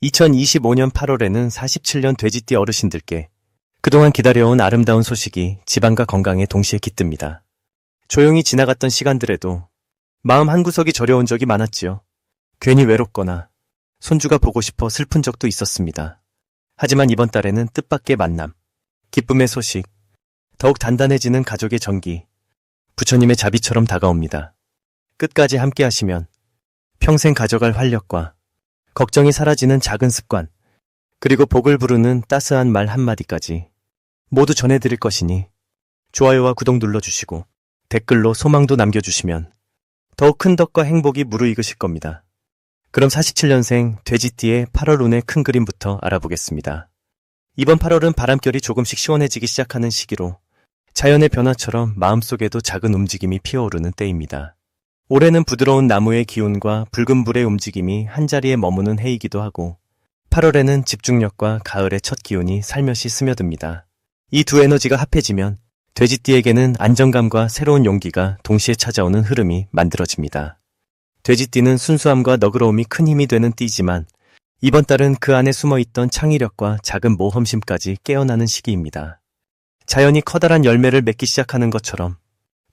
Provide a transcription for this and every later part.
2025년 8월에는 47년 돼지띠 어르신들께 그동안 기다려온 아름다운 소식이 집안과 건강에 동시에 깃듭니다. 조용히 지나갔던 시간들에도 마음 한구석이 저려온 적이 많았지요. 괜히 외롭거나 손주가 보고 싶어 슬픈 적도 있었습니다. 하지만 이번 달에는 뜻밖의 만남, 기쁨의 소식, 더욱 단단해지는 가족의 정기, 부처님의 자비처럼 다가옵니다. 끝까지 함께 하시면 평생 가져갈 활력과 걱정이 사라지는 작은 습관, 그리고 복을 부르는 따스한 말 한마디까지 모두 전해드릴 것이니 좋아요와 구독 눌러주시고 댓글로 소망도 남겨주시면 더욱 큰 덕과 행복이 무르익으실 겁니다. 그럼 47년생 돼지띠의 8월 운의 큰 그림부터 알아보겠습니다. 이번 8월은 바람결이 조금씩 시원해지기 시작하는 시기로 자연의 변화처럼 마음속에도 작은 움직임이 피어오르는 때입니다. 올해는 부드러운 나무의 기운과 붉은 불의 움직임이 한자리에 머무는 해이기도 하고 8월에는 집중력과 가을의 첫 기운이 살며시 스며듭니다. 이 두 에너지가 합해지면 돼지띠에게는 안정감과 새로운 용기가 동시에 찾아오는 흐름이 만들어집니다. 돼지띠는 순수함과 너그러움이 큰 힘이 되는 띠지만 이번 달은 그 안에 숨어있던 창의력과 작은 모험심까지 깨어나는 시기입니다. 자연이 커다란 열매를 맺기 시작하는 것처럼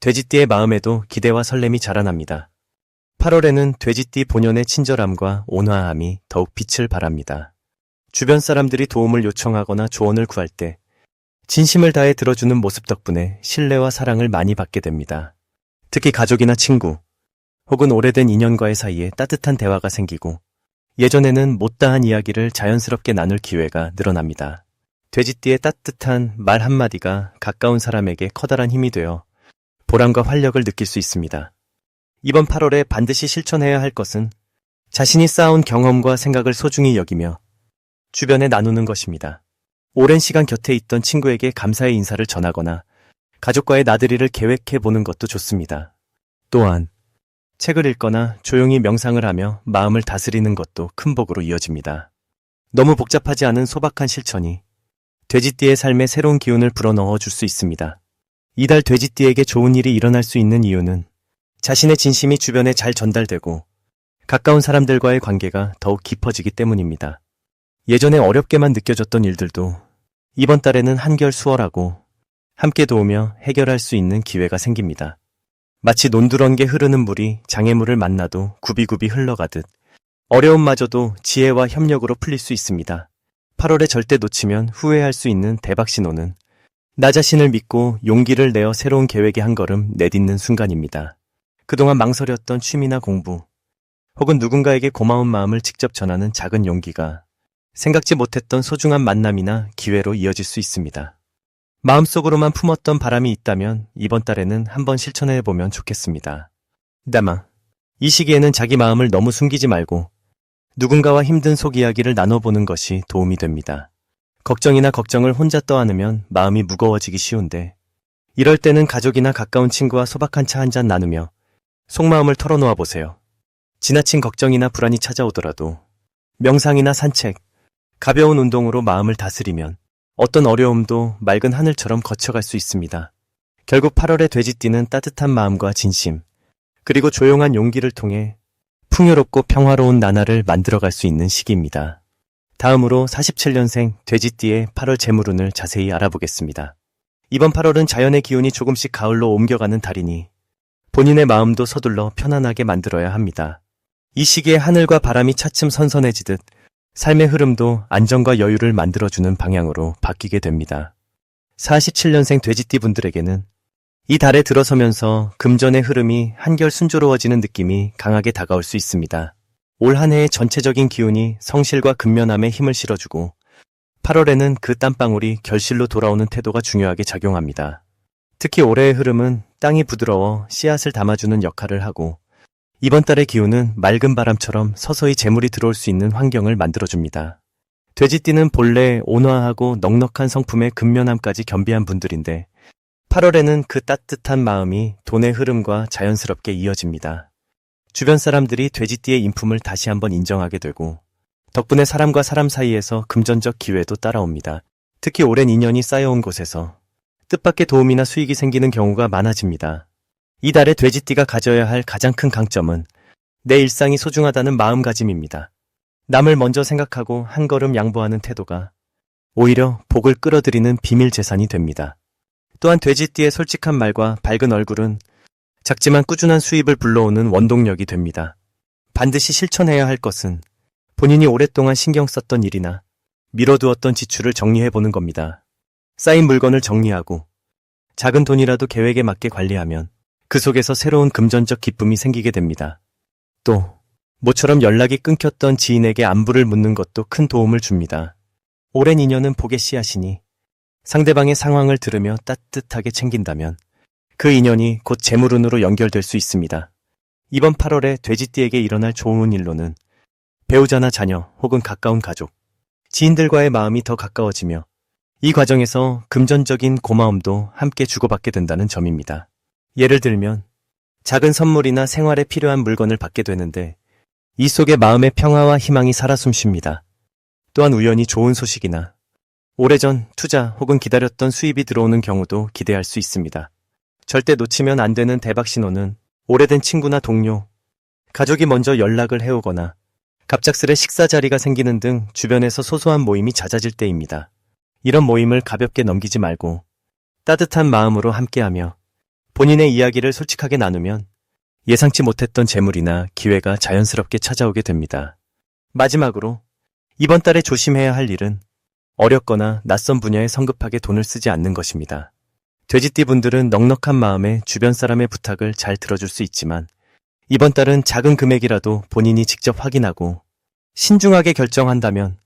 돼지띠의 마음에도 기대와 설렘이 자라납니다. 8월에는 돼지띠 본연의 친절함과 온화함이 더욱 빛을 발합니다. 주변 사람들이 도움을 요청하거나 조언을 구할 때 진심을 다해 들어주는 모습 덕분에 신뢰와 사랑을 많이 받게 됩니다. 특히 가족이나 친구, 혹은 오래된 인연과의 사이에 따뜻한 대화가 생기고 예전에는 못다한 이야기를 자연스럽게 나눌 기회가 늘어납니다. 돼지띠의 따뜻한 말 한마디가 가까운 사람에게 커다란 힘이 되어 보람과 활력을 느낄 수 있습니다. 이번 8월에 반드시 실천해야 할 것은 자신이 쌓아온 경험과 생각을 소중히 여기며 주변에 나누는 것입니다. 오랜 시간 곁에 있던 친구에게 감사의 인사를 전하거나 가족과의 나들이를 계획해보는 것도 좋습니다. 또한 책을 읽거나 조용히 명상을 하며 마음을 다스리는 것도 큰 복으로 이어집니다. 너무 복잡하지 않은 소박한 실천이 돼지띠의 삶에 새로운 기운을 불어넣어 줄 수 있습니다. 이달 돼지띠에게 좋은 일이 일어날 수 있는 이유는 자신의 진심이 주변에 잘 전달되고 가까운 사람들과의 관계가 더욱 깊어지기 때문입니다. 예전에 어렵게만 느껴졌던 일들도 이번 달에는 한결 수월하고 함께 도우며 해결할 수 있는 기회가 생깁니다. 마치 논두렁게 흐르는 물이 장애물을 만나도 굽이굽이 흘러가듯 어려움마저도 지혜와 협력으로 풀릴 수 있습니다. 8월에 절대 놓치면 후회할 수 있는 대박 신호는 나 자신을 믿고 용기를 내어 새로운 계획에 한 걸음 내딛는 순간입니다. 그동안 망설였던 취미나 공부, 혹은 누군가에게 고마운 마음을 직접 전하는 작은 용기가 생각지 못했던 소중한 만남이나 기회로 이어질 수 있습니다. 마음속으로만 품었던 바람이 있다면 이번 달에는 한번 실천해보면 좋겠습니다. 다만 이 시기에는 자기 마음을 너무 숨기지 말고 누군가와 힘든 속 이야기를 나눠보는 것이 도움이 됩니다. 걱정이나 걱정을 혼자 떠안으면 마음이 무거워지기 쉬운데 이럴 때는 가족이나 가까운 친구와 소박한 차 한잔 나누며 속마음을 털어놓아 보세요. 지나친 걱정이나 불안이 찾아오더라도 명상이나 산책, 가벼운 운동으로 마음을 다스리면 어떤 어려움도 맑은 하늘처럼 거쳐갈 수 있습니다. 결국 8월의 돼지띠는 따뜻한 마음과 진심, 그리고 조용한 용기를 통해 풍요롭고 평화로운 나날을 만들어갈 수 있는 시기입니다. 다음으로 47년생 돼지띠의 8월 재물운을 자세히 알아보겠습니다. 이번 8월은 자연의 기운이 조금씩 가을로 옮겨가는 달이니 본인의 마음도 서둘러 편안하게 만들어야 합니다. 이 시기에 하늘과 바람이 차츰 선선해지듯 삶의 흐름도 안정과 여유를 만들어주는 방향으로 바뀌게 됩니다. 47년생 돼지띠 분들에게는 이 달에 들어서면서 금전의 흐름이 한결 순조로워지는 느낌이 강하게 다가올 수 있습니다. 올 한 해의 전체적인 기운이 성실과 근면함에 힘을 실어주고 8월에는 그 땀방울이 결실로 돌아오는 태도가 중요하게 작용합니다. 특히 올해의 흐름은 땅이 부드러워 씨앗을 담아주는 역할을 하고 이번 달의 기운은 맑은 바람처럼 서서히 재물이 들어올 수 있는 환경을 만들어줍니다. 돼지띠는 본래 온화하고 넉넉한 성품의 근면함까지 겸비한 분들인데 8월에는 그 따뜻한 마음이 돈의 흐름과 자연스럽게 이어집니다. 주변 사람들이 돼지띠의 인품을 다시 한번 인정하게 되고 덕분에 사람과 사람 사이에서 금전적 기회도 따라옵니다. 특히 오랜 인연이 쌓여온 곳에서 뜻밖의 도움이나 수익이 생기는 경우가 많아집니다. 이 달에 돼지띠가 가져야 할 가장 큰 강점은 내 일상이 소중하다는 마음가짐입니다. 남을 먼저 생각하고 한 걸음 양보하는 태도가 오히려 복을 끌어들이는 비밀 재산이 됩니다. 또한 돼지띠의 솔직한 말과 밝은 얼굴은 작지만 꾸준한 수입을 불러오는 원동력이 됩니다. 반드시 실천해야 할 것은 본인이 오랫동안 신경 썼던 일이나 미뤄두었던 지출을 정리해보는 겁니다. 쌓인 물건을 정리하고 작은 돈이라도 계획에 맞게 관리하면 그 속에서 새로운 금전적 기쁨이 생기게 됩니다. 또 모처럼 연락이 끊겼던 지인에게 안부를 묻는 것도 큰 도움을 줍니다. 오랜 인연은 복의 씨앗이니 상대방의 상황을 들으며 따뜻하게 챙긴다면 그 인연이 곧 재물운으로 연결될 수 있습니다. 이번 8월에 돼지띠에게 일어날 좋은 일로는 배우자나 자녀 혹은 가까운 가족, 지인들과의 마음이 더 가까워지며 이 과정에서 금전적인 고마움도 함께 주고받게 된다는 점입니다. 예를 들면 작은 선물이나 생활에 필요한 물건을 받게 되는데 이 속에 마음의 평화와 희망이 살아 숨쉽니다. 또한 우연히 좋은 소식이나 오래전 투자 혹은 기다렸던 수입이 들어오는 경우도 기대할 수 있습니다. 절대 놓치면 안 되는 대박 신호는 오래된 친구나 동료, 가족이 먼저 연락을 해오거나 갑작스레 식사 자리가 생기는 등 주변에서 소소한 모임이 잦아질 때입니다. 이런 모임을 가볍게 넘기지 말고 따뜻한 마음으로 함께하며 본인의 이야기를 솔직하게 나누면 예상치 못했던 재물이나 기회가 자연스럽게 찾아오게 됩니다. 마지막으로 이번 달에 조심해야 할 일은 어렵거나 낯선 분야에 성급하게 돈을 쓰지 않는 것입니다. 돼지띠 분들은 넉넉한 마음에 주변 사람의 부탁을 잘 들어줄 수 있지만 이번 달은 작은 금액이라도 본인이 직접 확인하고 신중하게 결정한다면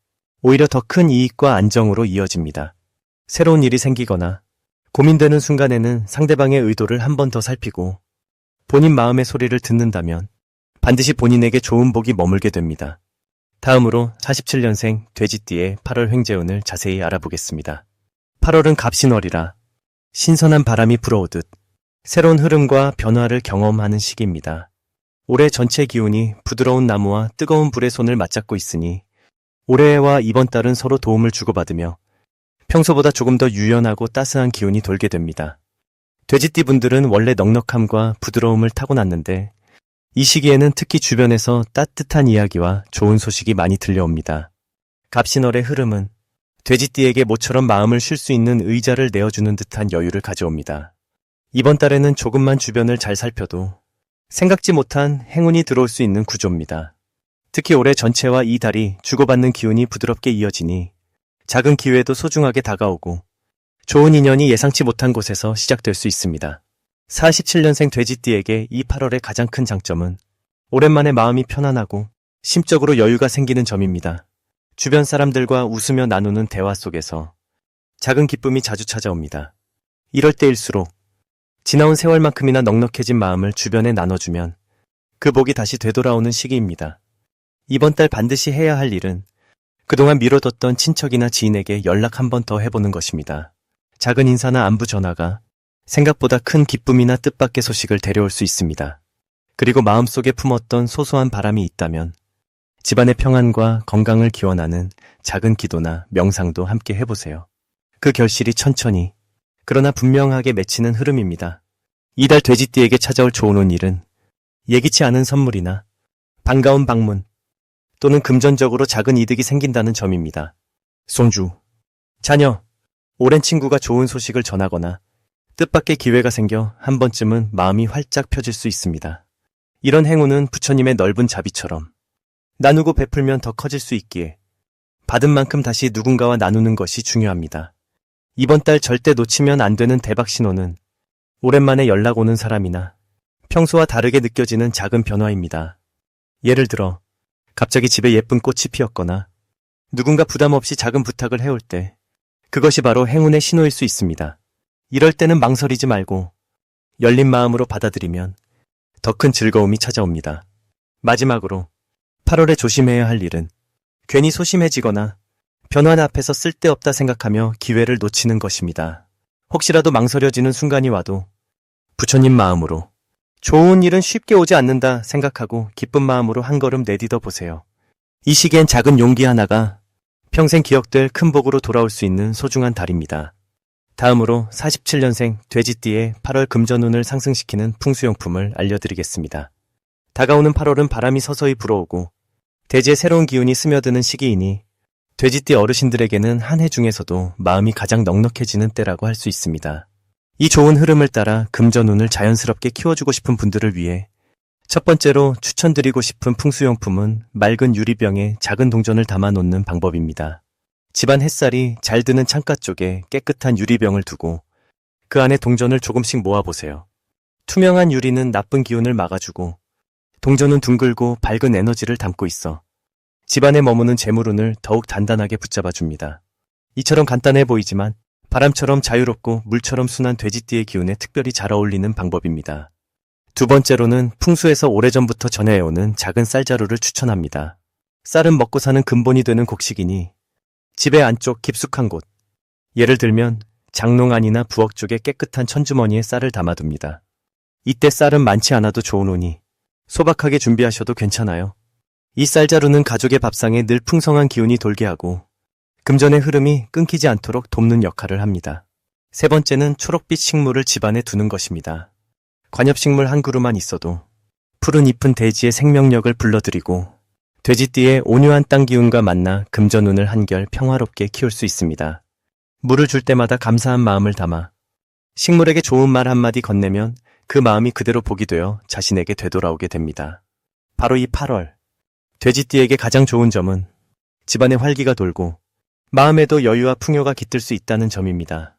오히려 더 큰 이익과 안정으로 이어집니다. 새로운 일이 생기거나 고민되는 순간에는 상대방의 의도를 한 번 더 살피고 본인 마음의 소리를 듣는다면 반드시 본인에게 좋은 복이 머물게 됩니다. 다음으로 47년생 돼지띠의 8월 횡재운을 자세히 알아보겠습니다. 8월은 갑신월이라 신선한 바람이 불어오듯 새로운 흐름과 변화를 경험하는 시기입니다. 올해 전체 기운이 부드러운 나무와 뜨거운 불의 손을 맞잡고 있으니 올해와 이번 달은 서로 도움을 주고받으며 평소보다 조금 더 유연하고 따스한 기운이 돌게 됩니다. 돼지띠 분들은 원래 넉넉함과 부드러움을 타고났는데 이 시기에는 특히 주변에서 따뜻한 이야기와 좋은 소식이 많이 들려옵니다. 갑신월의 흐름은 돼지띠에게 모처럼 마음을 쉴 수 있는 의자를 내어주는 듯한 여유를 가져옵니다. 이번 달에는 조금만 주변을 잘 살펴도 생각지 못한 행운이 들어올 수 있는 구조입니다. 특히 올해 전체와 이 달이 주고받는 기운이 부드럽게 이어지니 작은 기회도 소중하게 다가오고 좋은 인연이 예상치 못한 곳에서 시작될 수 있습니다. 47년생 돼지띠에게 이 8월의 가장 큰 장점은 오랜만에 마음이 편안하고 심적으로 여유가 생기는 점입니다. 주변 사람들과 웃으며 나누는 대화 속에서 작은 기쁨이 자주 찾아옵니다. 이럴 때일수록 지나온 세월만큼이나 넉넉해진 마음을 주변에 나눠주면 그 복이 다시 되돌아오는 시기입니다. 이번 달 반드시 해야 할 일은 그동안 미뤄뒀던 친척이나 지인에게 연락 한 번 더 해보는 것입니다. 작은 인사나 안부 전화가 생각보다 큰 기쁨이나 뜻밖의 소식을 데려올 수 있습니다. 그리고 마음속에 품었던 소소한 바람이 있다면 집안의 평안과 건강을 기원하는 작은 기도나 명상도 함께 해보세요. 그 결실이 천천히 그러나 분명하게 맺히는 흐름입니다. 이달 돼지띠에게 찾아올 좋은 일은 예기치 않은 선물이나 반가운 방문 또는 금전적으로 작은 이득이 생긴다는 점입니다. 손주, 자녀, 오랜 친구가 좋은 소식을 전하거나 뜻밖의 기회가 생겨 한 번쯤은 마음이 활짝 펴질 수 있습니다. 이런 행운은 부처님의 넓은 자비처럼 나누고 베풀면 더 커질 수 있기에 받은 만큼 다시 누군가와 나누는 것이 중요합니다. 이번 달 절대 놓치면 안 되는 대박 신호는 오랜만에 연락 오는 사람이나 평소와 다르게 느껴지는 작은 변화입니다. 예를 들어 갑자기 집에 예쁜 꽃이 피었거나 누군가 부담 없이 작은 부탁을 해올 때 그것이 바로 행운의 신호일 수 있습니다. 이럴 때는 망설이지 말고 열린 마음으로 받아들이면 더 큰 즐거움이 찾아옵니다. 마지막으로 8월에 조심해야 할 일은 괜히 소심해지거나 변화 앞에서 쓸데없다 생각하며 기회를 놓치는 것입니다. 혹시라도 망설여지는 순간이 와도 부처님 마음으로 좋은 일은 쉽게 오지 않는다 생각하고 기쁜 마음으로 한 걸음 내딛어 보세요. 이 시기엔 작은 용기 하나가 평생 기억될 큰 복으로 돌아올 수 있는 소중한 달입니다. 다음으로 47년생 돼지띠의 8월 금전운을 상승시키는 풍수용품을 알려드리겠습니다. 다가오는 8월은 바람이 서서히 불어오고 대지에 새로운 기운이 스며드는 시기이니 돼지띠 어르신들에게는 한 해 중에서도 마음이 가장 넉넉해지는 때라고 할 수 있습니다. 이 좋은 흐름을 따라 금전운을 자연스럽게 키워주고 싶은 분들을 위해 첫 번째로 추천드리고 싶은 풍수용품은 맑은 유리병에 작은 동전을 담아 놓는 방법입니다. 집안 햇살이 잘 드는 창가 쪽에 깨끗한 유리병을 두고 그 안에 동전을 조금씩 모아보세요. 투명한 유리는 나쁜 기운을 막아주고 동전은 둥글고 밝은 에너지를 담고 있어 집안에 머무는 재물운을 더욱 단단하게 붙잡아줍니다. 이처럼 간단해 보이지만 바람처럼 자유롭고 물처럼 순한 돼지띠의 기운에 특별히 잘 어울리는 방법입니다. 두 번째로는 풍수에서 오래전부터 전해해오는 작은 쌀자루를 추천합니다. 쌀은 먹고 사는 근본이 되는 곡식이니 집의 안쪽 깊숙한 곳, 예를 들면 장롱 안이나 부엌 쪽에 깨끗한 천주머니에 쌀을 담아둡니다. 이때 쌀은 많지 않아도 좋은 운이 소박하게 준비하셔도 괜찮아요. 이 쌀자루는 가족의 밥상에 늘 풍성한 기운이 돌게 하고 금전의 흐름이 끊기지 않도록 돕는 역할을 합니다. 세 번째는 초록빛 식물을 집안에 두는 것입니다. 관엽식물 한 그루만 있어도 푸른 잎은 대지의 생명력을 불러들이고 돼지띠의 온유한 땅 기운과 만나 금전운을 한결 평화롭게 키울 수 있습니다. 물을 줄 때마다 감사한 마음을 담아 식물에게 좋은 말 한마디 건네면 그 마음이 그대로 복이 되어 자신에게 되돌아오게 됩니다. 바로 이 8월, 돼지띠에게 가장 좋은 점은 집안에 활기가 돌고 마음에도 여유와 풍요가 깃들 수 있다는 점입니다.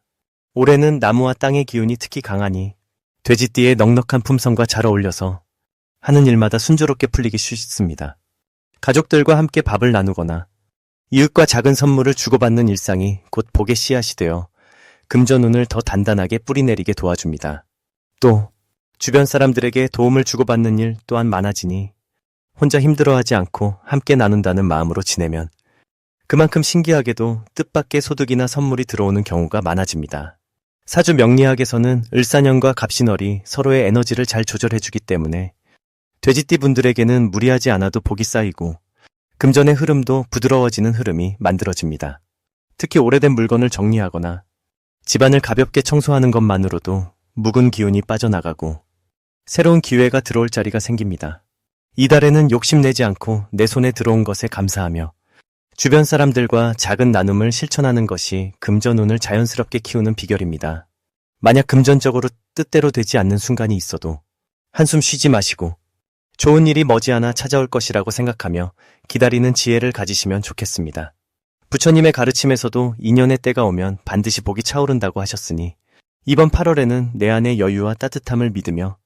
올해는 나무와 땅의 기운이 특히 강하니 돼지띠의 넉넉한 품성과 잘 어울려서 하는 일마다 순조롭게 풀리기 쉽습니다. 가족들과 함께 밥을 나누거나 이웃과 작은 선물을 주고받는 일상이 곧 복의 씨앗이 되어 금전운을 더 단단하게 뿌리내리게 도와줍니다. 또 주변 사람들에게 도움을 주고받는 일 또한 많아지니 혼자 힘들어하지 않고 함께 나눈다는 마음으로 지내면 그만큼 신기하게도 뜻밖의 소득이나 선물이 들어오는 경우가 많아집니다. 사주 명리학에서는 을사년과 갑신월이 서로의 에너지를 잘 조절해주기 때문에 돼지띠 분들에게는 무리하지 않아도 복이 쌓이고 금전의 흐름도 부드러워지는 흐름이 만들어집니다. 특히 오래된 물건을 정리하거나 집안을 가볍게 청소하는 것만으로도 묵은 기운이 빠져나가고 새로운 기회가 들어올 자리가 생깁니다. 이달에는 욕심내지 않고 내 손에 들어온 것에 감사하며 주변 사람들과 작은 나눔을 실천하는 것이 금전운을 자연스럽게 키우는 비결입니다. 만약 금전적으로 뜻대로 되지 않는 순간이 있어도 한숨 쉬지 마시고 좋은 일이 머지않아 찾아올 것이라고 생각하며 기다리는 지혜를 가지시면 좋겠습니다. 부처님의 가르침에서도 인연의 때가 오면 반드시 복이 차오른다고 하셨으니 이번 8월에는 내 안의 여유와 따뜻함을 믿으며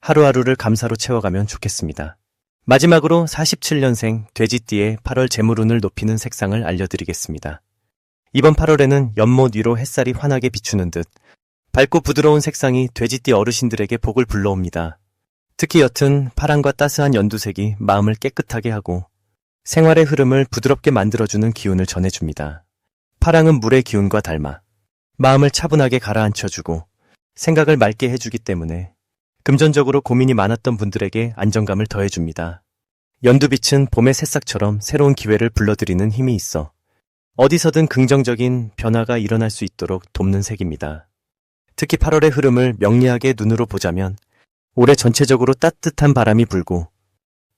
하루하루를 감사로 채워가면 좋겠습니다. 마지막으로 47년생 돼지띠의 8월 재물운을 높이는 색상을 알려드리겠습니다. 이번 8월에는 연못 위로 햇살이 환하게 비추는 듯 밝고 부드러운 색상이 돼지띠 어르신들에게 복을 불러옵니다. 특히 옅은 파랑과 따스한 연두색이 마음을 깨끗하게 하고 생활의 흐름을 부드럽게 만들어주는 기운을 전해줍니다. 파랑은 물의 기운과 닮아 마음을 차분하게 가라앉혀주고 생각을 맑게 해주기 때문에 금전적으로 고민이 많았던 분들에게 안정감을 더해줍니다. 연두빛은 봄의 새싹처럼 새로운 기회를 불러들이는 힘이 있어 어디서든 긍정적인 변화가 일어날 수 있도록 돕는 색입니다. 특히 8월의 흐름을 명리하게 눈으로 보자면 올해 전체적으로 따뜻한 바람이 불고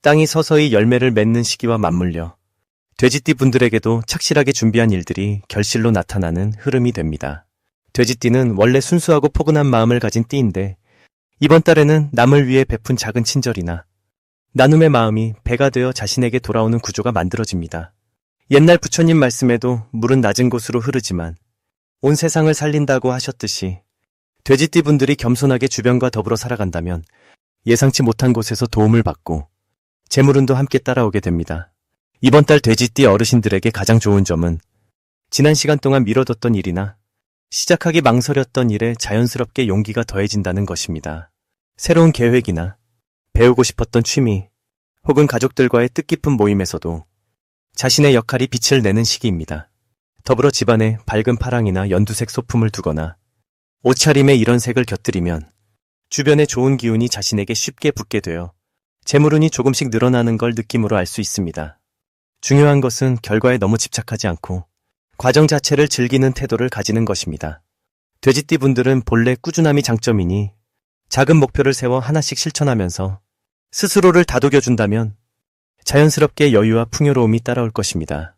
땅이 서서히 열매를 맺는 시기와 맞물려 돼지띠 분들에게도 착실하게 준비한 일들이 결실로 나타나는 흐름이 됩니다. 돼지띠는 원래 순수하고 포근한 마음을 가진 띠인데 이번 달에는 남을 위해 베푼 작은 친절이나 나눔의 마음이 배가 되어 자신에게 돌아오는 구조가 만들어집니다. 옛날 부처님 말씀에도 물은 낮은 곳으로 흐르지만 온 세상을 살린다고 하셨듯이 돼지띠 분들이 겸손하게 주변과 더불어 살아간다면 예상치 못한 곳에서 도움을 받고 재물운도 함께 따라오게 됩니다. 이번 달 돼지띠 어르신들에게 가장 좋은 점은 지난 시간 동안 미뤄뒀던 일이나 시작하기 망설였던 일에 자연스럽게 용기가 더해진다는 것입니다. 새로운 계획이나 배우고 싶었던 취미 혹은 가족들과의 뜻깊은 모임에서도 자신의 역할이 빛을 내는 시기입니다. 더불어 집안에 밝은 파랑이나 연두색 소품을 두거나 옷차림에 이런 색을 곁들이면 주변의 좋은 기운이 자신에게 쉽게 붙게 되어 재물운이 조금씩 늘어나는 걸 느낌으로 알 수 있습니다. 중요한 것은 결과에 너무 집착하지 않고 과정 자체를 즐기는 태도를 가지는 것입니다. 돼지띠 분들은 본래 꾸준함이 장점이니 작은 목표를 세워 하나씩 실천하면서 스스로를 다독여준다면 자연스럽게 여유와 풍요로움이 따라올 것입니다.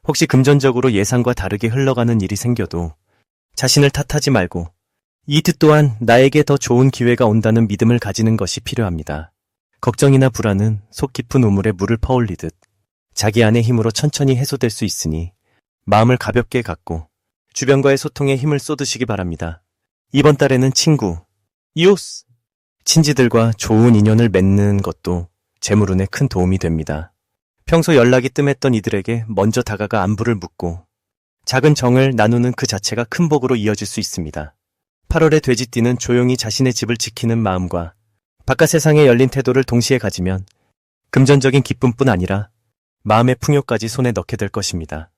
혹시 금전적으로 예상과 다르게 흘러가는 일이 생겨도 자신을 탓하지 말고 이 또한 나에게 더 좋은 기회가 온다는 믿음을 가지는 것이 필요합니다. 걱정이나 불안은 속 깊은 우물에 물을 퍼올리듯 자기 안의 힘으로 천천히 해소될 수 있으니 마음을 가볍게 갖고 주변과의 소통에 힘을 쏟으시기 바랍니다. 이번 달에는 친구, 이웃, 친지들과 좋은 인연을 맺는 것도 재물운에 큰 도움이 됩니다. 평소 연락이 뜸했던 이들에게 먼저 다가가 안부를 묻고 작은 정을 나누는 그 자체가 큰 복으로 이어질 수 있습니다. 8월의 돼지띠는 조용히 자신의 집을 지키는 마음과 바깥 세상에 열린 태도를 동시에 가지면 금전적인 기쁨뿐 아니라 마음의 풍요까지 손에 넣게 될 것입니다.